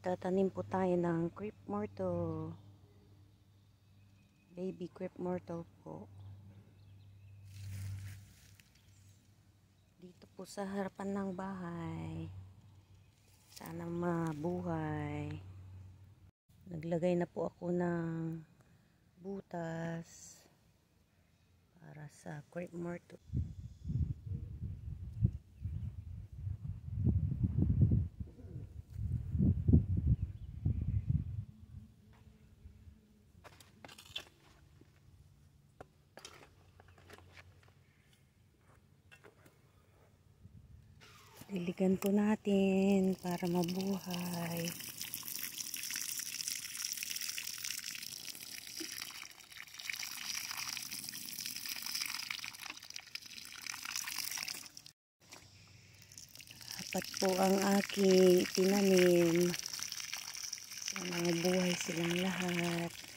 Magtatanim po tayo ng crepe myrtle. Baby crepe myrtle po. Dito po sa harapan ng bahay. Sana mabuhay. Naglagay na po ako ng butas para sa crepe myrtle. Diligan po natin para mabuhay. Apat po ang aking tinanim. Sana mabuhay silang lahat.